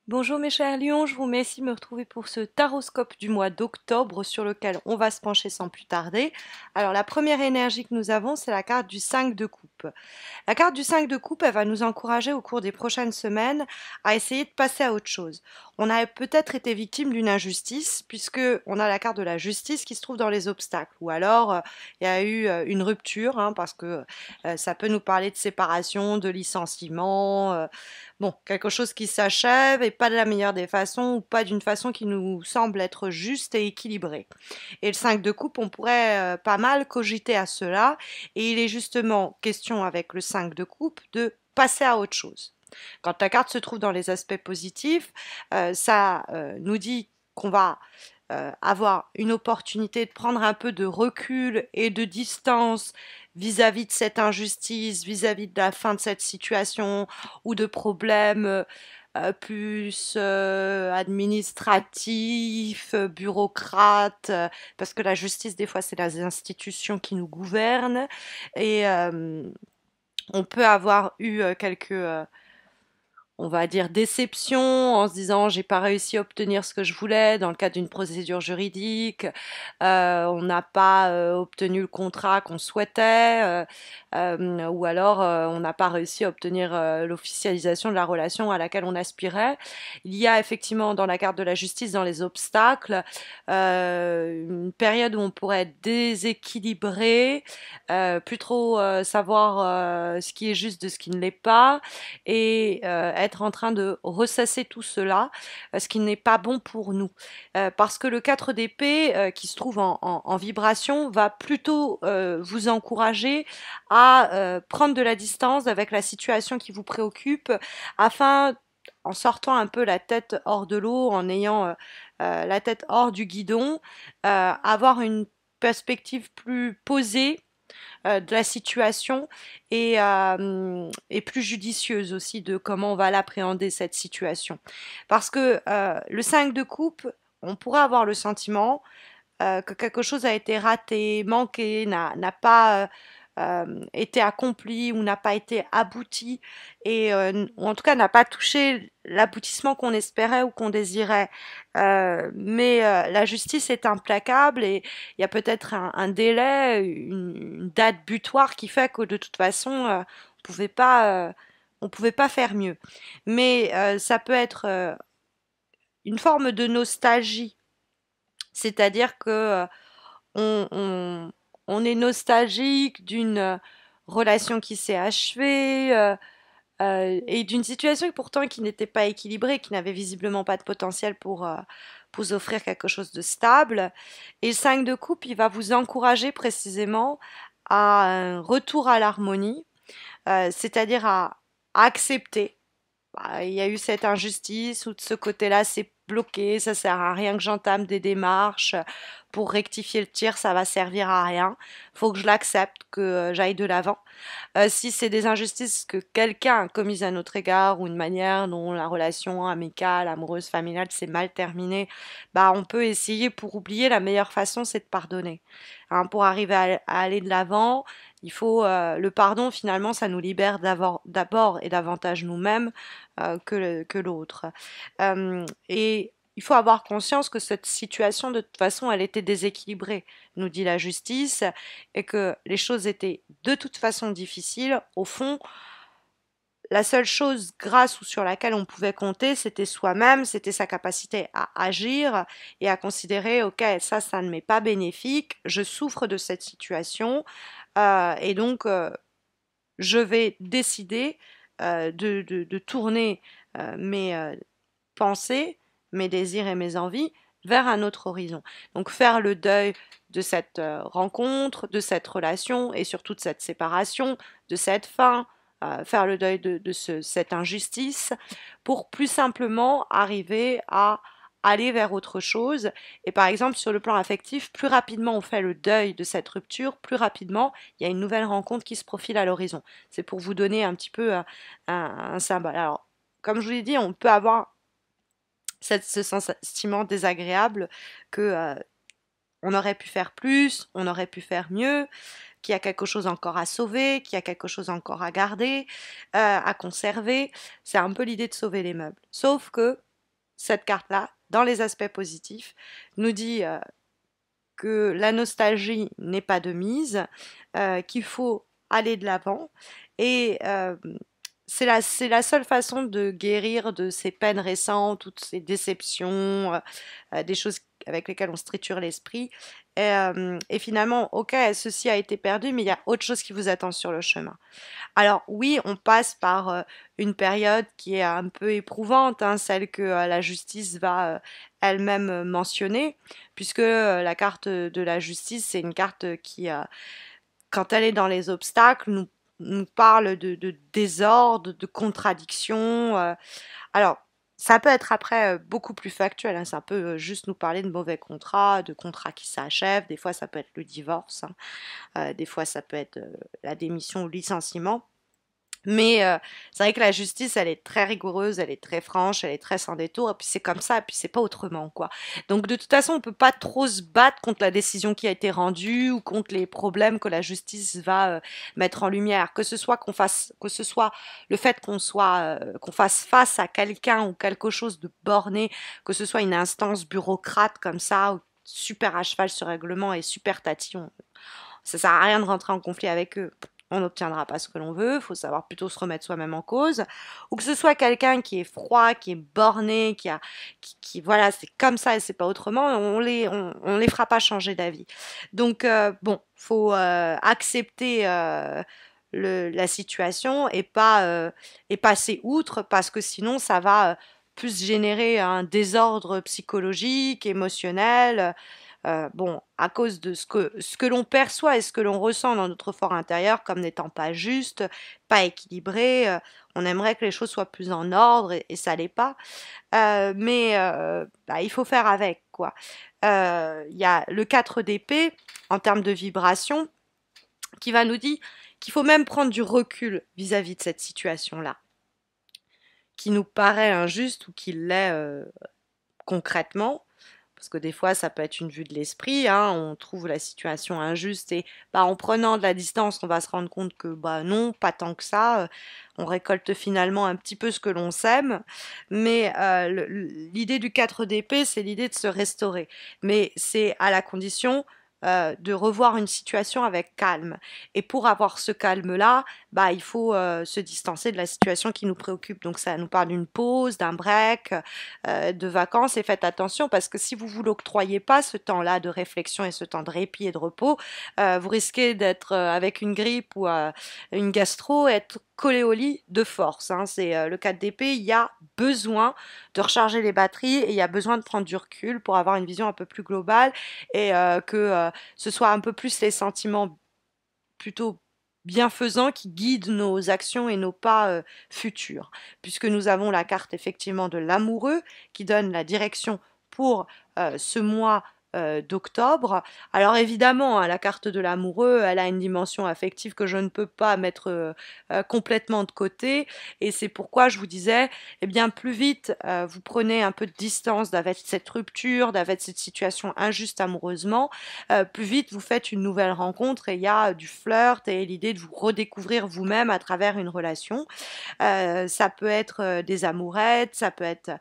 Bonjour mes chers lions, je vous remercie de me retrouver pour ce taroscope du mois d'octobre sur lequel on va se pencher sans plus tarder. Alors la première énergie que nous avons, c'est la carte du 5 de coupe. La carte du 5 de coupe, elle va nous encourager au cours des prochaines semaines à essayer de passer à autre chose. On a peut-être été victime d'une injustice puisque on a la carte de la justice qui se trouve dans les obstacles. Ou alors il y a eu une rupture parce que ça peut nous parler de séparation, de licenciement, bon, quelque chose qui s'achève et pas de la meilleure des façons ou pas d'une façon qui nous semble être juste et équilibrée. Et le 5 de coupe, on pourrait pas mal cogiter à cela et il est justement question avec le 5 de coupe de passer à autre chose. Quand la carte se trouve dans les aspects positifs, ça nous dit qu'on va avoir une opportunité de prendre un peu de recul et de distance vis-à-vis de cette injustice, vis-à-vis de la fin de cette situation ou de problèmes plus administratifs, bureaucrates, parce que la justice, des fois, c'est les institutions qui nous gouvernent et on peut avoir eu quelques on va dire déception en se disant j'ai pas réussi à obtenir ce que je voulais dans le cadre d'une procédure juridique, on n'a pas obtenu le contrat qu'on souhaitait, ou alors on n'a pas réussi à obtenir l'officialisation de la relation à laquelle on aspirait. Il y a effectivement dans la carte de la justice, dans les obstacles, une période où on pourrait être déséquilibré, plus trop savoir ce qui est juste de ce qui ne l'est pas et être en train de ressasser tout cela, ce qui n'est pas bon pour nous. Parce que le 4 d'épée, qui se trouve en vibration, va plutôt vous encourager à prendre de la distance avec la situation qui vous préoccupe, afin, en sortant un peu la tête hors de l'eau, en ayant la tête hors du guidon, avoir une perspective plus posée de la situation et plus judicieuse aussi de comment on va l'appréhender cette situation. Parce que le 5 de coupe, on pourrait avoir le sentiment que quelque chose a été raté, manqué, n'a pas été accompli ou n'a pas été abouti et ou en tout cas n'a pas touché l'aboutissement qu'on espérait ou qu'on désirait. Mais la justice est implacable et il y a peut-être un délai, une date butoir qui fait que de toute façon on pouvait pas faire mieux. Mais ça peut être une forme de nostalgie, c'est-à-dire que on, on- on est nostalgique d'une relation qui s'est achevée et d'une situation pourtant qui n'était pas équilibrée, qui n'avait visiblement pas de potentiel pour vous offrir quelque chose de stable. Et le 5 de coupe, il va vous encourager précisément à un retour à l'harmonie, c'est-à-dire à accepter bah, il y a eu cette injustice ou de ce côté-là, c'est bloqué, ça sert à rien que j'entame des démarches pour rectifier le tir, ça va servir à rien. Faut que je l'accepte, que j'aille de l'avant. Si c'est des injustices que quelqu'un a commises à notre égard ou une manière dont la relation amicale, amoureuse, familiale s'est mal terminée, bah on peut essayer pour oublier. La meilleure façon, c'est de pardonner. Pour arriver à aller de l'avant, il faut le pardon. Finalement, ça nous libère d'abord et davantage nous-mêmes que l'autre. Et il faut avoir conscience que cette situation, de toute façon, elle était déséquilibrée, nous dit la justice, et que les choses étaient de toute façon difficiles. Au fond, la seule chose grâce ou sur laquelle on pouvait compter, c'était soi-même, c'était sa capacité à agir et à considérer, ok, ça ne m'est pas bénéfique, je souffre de cette situation, et donc je vais décider de tourner mes pensées, mes désirs et mes envies vers un autre horizon. Donc faire le deuil de cette rencontre, de cette relation et surtout de cette séparation, de cette fin, faire le deuil de cette injustice pour plus simplement arriver à aller vers autre chose. Et par exemple, sur le plan affectif, plus rapidement on fait le deuil de cette rupture, plus rapidement il y a une nouvelle rencontre qui se profile à l'horizon. C'est pour vous donner un petit peu un symbole. Alors, comme je vous l'ai dit, on peut avoir ce sentiment désagréable que on aurait pu faire plus, on aurait pu faire mieux, qu'il y a quelque chose encore à sauver, qu'il y a quelque chose encore à garder, à conserver. C'est un peu l'idée de sauver les meubles. Sauf que cette carte-là, dans les aspects positifs, nous dit que la nostalgie n'est pas de mise, qu'il faut aller de l'avant et c'est la seule façon de guérir de ces peines récentes, toutes ces déceptions, des choses avec lesquelles on se triture l'esprit. Et finalement, ok, ceci a été perdu, mais il y a autre chose qui vous attend sur le chemin. Alors oui, on passe par une période qui est un peu éprouvante, hein, celle que la justice va elle-même mentionner, puisque la carte de la justice, c'est une carte qui, quand elle est dans les obstacles, nous parle de désordre, de contradiction. Alors, ça peut être après beaucoup plus factuel, hein, ça peut juste nous parler de mauvais contrats, de contrats qui s'achèvent, des fois ça peut être le divorce, hein, des fois ça peut être la démission ou le licenciement. Mais c'est vrai que la justice, elle est très rigoureuse, elle est très franche, elle est très sans détour, et puis c'est comme ça, et puis c'est pas autrement, quoi. Donc de toute façon, on peut pas trop se battre contre la décision qui a été rendue ou contre les problèmes que la justice va mettre en lumière. Que ce soit le fait qu'on fasse face à quelqu'un ou quelque chose de borné, que ce soit une instance bureaucrate comme ça, ou super à cheval sur règlement et super tatillon. Ça sert à rien de rentrer en conflit avec eux. On n'obtiendra pas ce que l'on veut, il faut savoir plutôt se remettre soi-même en cause, ou que ce soit quelqu'un qui est froid, qui est borné, voilà, c'est comme ça et c'est pas autrement, on les fera pas changer d'avis. Donc bon, faut accepter la situation et passer outre parce que sinon ça va plus générer un désordre psychologique, émotionnel. Bon, à cause de ce que l'on perçoit et ce que l'on ressent dans notre fort intérieur comme n'étant pas juste, pas équilibré, on aimerait que les choses soient plus en ordre et ça l'est pas. Mais bah, il faut faire avec, quoi. Il y a le 4 d'épée en termes de vibration qui va nous dire qu'il faut même prendre du recul vis-à-vis de cette situation-là, qui nous paraît injuste ou qui l'est concrètement. Parce que des fois, ça peut être une vue de l'esprit, hein, on trouve la situation injuste et bah, en prenant de la distance, on va se rendre compte que bah non, pas tant que ça. On récolte finalement un petit peu ce que l'on sème. Mais l'idée du 4 d'épée, c'est l'idée de se restaurer. Mais c'est à la condition de revoir une situation avec calme. Et pour avoir ce calme-là, bah, il faut se distancer de la situation qui nous préoccupe. Donc ça nous parle d'une pause, d'un break, de vacances et faites attention parce que si vous vous l'octroyez pas ce temps-là de réflexion et ce temps de répit et de repos, vous risquez d'être avec une grippe ou une gastro, être collé au lit de force. Hein. C'est le 4 d'épée, il y a besoin de recharger les batteries et il y a besoin de prendre du recul pour avoir une vision un peu plus globale et que ce soit un peu plus les sentiments plutôt bienfaisants qui guident nos actions et nos pas futurs. Puisque nous avons la carte effectivement de l'amoureux qui donne la direction pour ce mois d'octobre. Alors évidemment, hein, la carte de l'amoureux, elle a une dimension affective que je ne peux pas mettre complètement de côté. Et c'est pourquoi je vous disais, eh bien plus vite vous prenez un peu de distance d'avec cette rupture, d'avec cette situation injuste amoureusement, plus vite vous faites une nouvelle rencontre et il y a du flirt et l'idée de vous redécouvrir vous-même à travers une relation. Ça peut être des amourettes, ça peut être...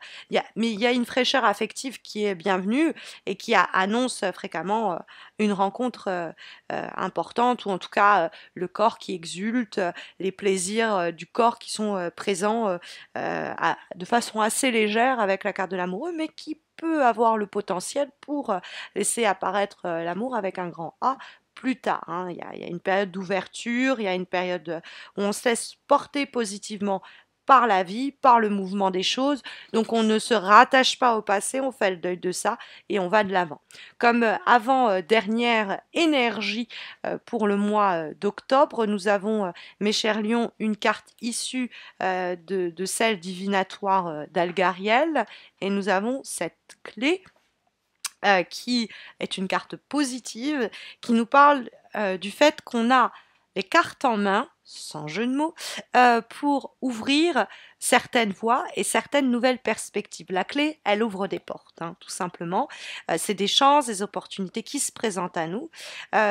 mais il y a une fraîcheur affective qui est bienvenue et qui annonce fréquemment une rencontre importante ou en tout cas le corps qui exulte, les plaisirs du corps qui sont présents de façon assez légère avec la carte de l'amoureux, mais qui peut avoir le potentiel pour laisser apparaître l'amour avec un grand A plus tard. Hein. Il y a une période d'ouverture, il y a une période où on se laisse porter positivement par la vie, par le mouvement des choses. Donc on ne se rattache pas au passé, on fait le deuil de ça et on va de l'avant. Comme avant-dernière énergie pour le mois d'octobre, nous avons, mes chers lions, une carte issue de celle divinatoire d'Algariel et nous avons cette clé qui est une carte positive, qui nous parle du fait qu'on a les cartes en main sans jeu de mots, pour ouvrir certaines voies et certaines nouvelles perspectives. La clé, elle ouvre des portes, hein, tout simplement. C'est des chances, des opportunités qui se présentent à nous.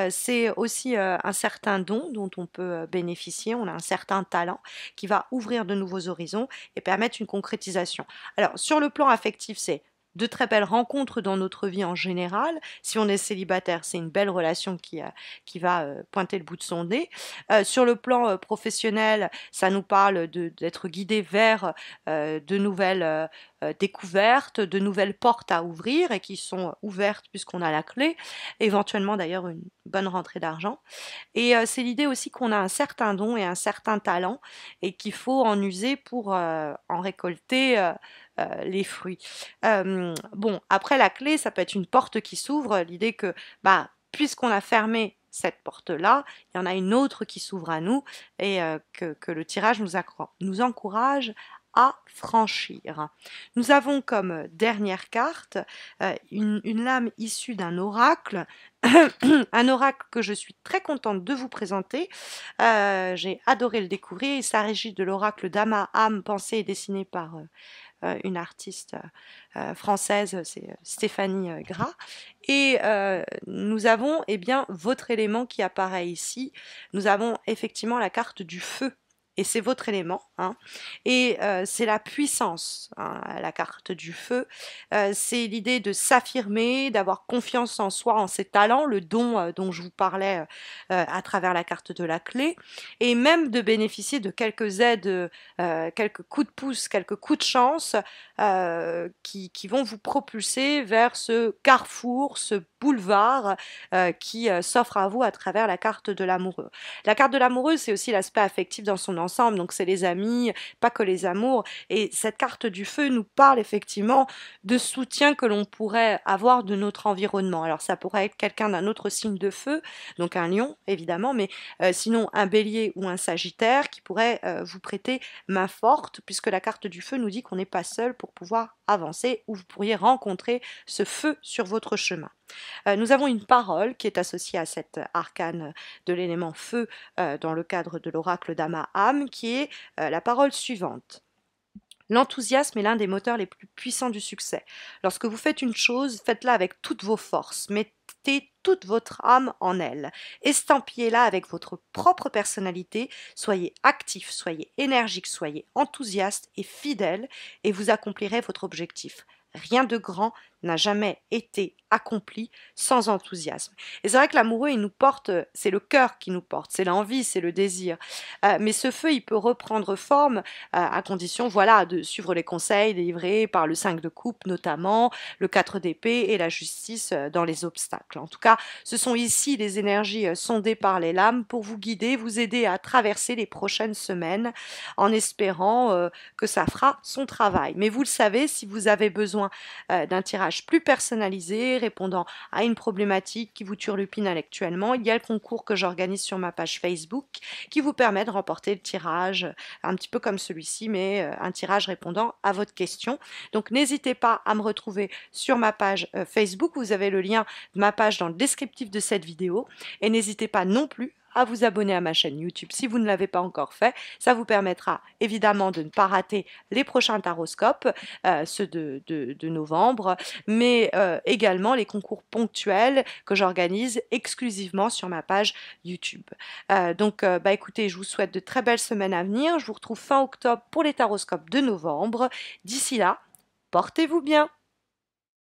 C'est aussi un certain don dont on peut bénéficier. On a un certain talent qui va ouvrir de nouveaux horizons et permettre une concrétisation. Alors, sur le plan affectif, c'est de très belles rencontres dans notre vie en général. Si on est célibataire, c'est une belle relation qui va pointer le bout de son nez. Sur le plan professionnel, ça nous parle d'être guidé vers de nouvelles découvertes, de nouvelles portes à ouvrir et qui sont ouvertes puisqu'on a la clé. Éventuellement d'ailleurs une bonne rentrée d'argent. Et c'est l'idée aussi qu'on a un certain don et un certain talent et qu'il faut en user pour en récolter les fruits. Bon, après la clé, ça peut être une porte qui s'ouvre, l'idée que bah, puisqu'on a fermé cette porte-là, il y en a une autre qui s'ouvre à nous et que le tirage nous encourage à franchir. Nous avons comme dernière carte une lame issue d'un oracle, un oracle que je suis très contente de vous présenter. J'ai adoré le découvrir. Il s'agit de l'oracle d'Ama Am, pensé et dessiné par une artiste française, c'est Stéphanie Gras. Et nous avons eh bien, votre élément qui apparaît ici. Nous avons effectivement la carte du feu. Et c'est votre élément, hein. Et c'est la puissance, hein, la carte du feu. C'est l'idée de s'affirmer, d'avoir confiance en soi, en ses talents, le don dont je vous parlais à travers la carte de la clé, et même de bénéficier de quelques aides, quelques coups de pouce, quelques coups de chance qui vont vous propulser vers ce carrefour, ce boulevard qui s'offre à vous à travers la carte de l'amoureux. La carte de l'amoureux, c'est aussi l'aspect affectif dans son ensemble, donc c'est les amis, pas que les amours, et cette carte du feu nous parle effectivement de soutien que l'on pourrait avoir de notre environnement. Alors ça pourrait être quelqu'un d'un autre signe de feu, donc un lion évidemment, mais sinon un bélier ou un sagittaire qui pourrait vous prêter main forte, puisque la carte du feu nous dit qu'on n'est pas seul pour pouvoir avancer, ou vous pourriez rencontrer ce feu sur votre chemin. Nous avons une parole qui est associée à cet arcane de l'élément feu dans le cadre de l'oracle d'Ama Am, qui est la parole suivante. L'enthousiasme est l'un des moteurs les plus puissants du succès. Lorsque vous faites une chose, faites-la avec toutes vos forces, mettez toute votre âme en elle. Estampillez-la avec votre propre personnalité, soyez actif, soyez énergique, soyez enthousiaste et fidèle, et vous accomplirez votre objectif. Rien de grand n'a jamais été accompli sans enthousiasme. Et c'est vrai que l'amoureux, il nous porte, c'est le cœur qui nous porte, c'est l'envie, c'est le désir. Mais ce feu, il peut reprendre forme à condition, voilà, de suivre les conseils délivrés par le 5 de coupe notamment, le 4 d'épée et la justice dans les obstacles. En tout cas, ce sont ici les énergies sondées par les lames pour vous guider, vous aider à traverser les prochaines semaines en espérant que ça fera son travail. Mais vous le savez, si vous avez besoin d'un tirage plus personnalisé, répondant à une problématique qui vous turlupine actuellement, il y a le concours que j'organise sur ma page Facebook qui vous permet de remporter le tirage, un petit peu comme celui-ci, mais un tirage répondant à votre question. Donc n'hésitez pas à me retrouver sur ma page Facebook, vous avez le lien de ma page dans le descriptif de cette vidéo, et n'hésitez pas non plus à vous abonner à ma chaîne YouTube si vous ne l'avez pas encore fait. Ça vous permettra évidemment de ne pas rater les prochains taroscopes, ceux de novembre, mais également les concours ponctuels que j'organise exclusivement sur ma page YouTube. Donc bah écoutez, je vous souhaite de très belles semaines à venir. Je vous retrouve fin octobre pour les taroscopes de novembre. D'ici là, portez-vous bien.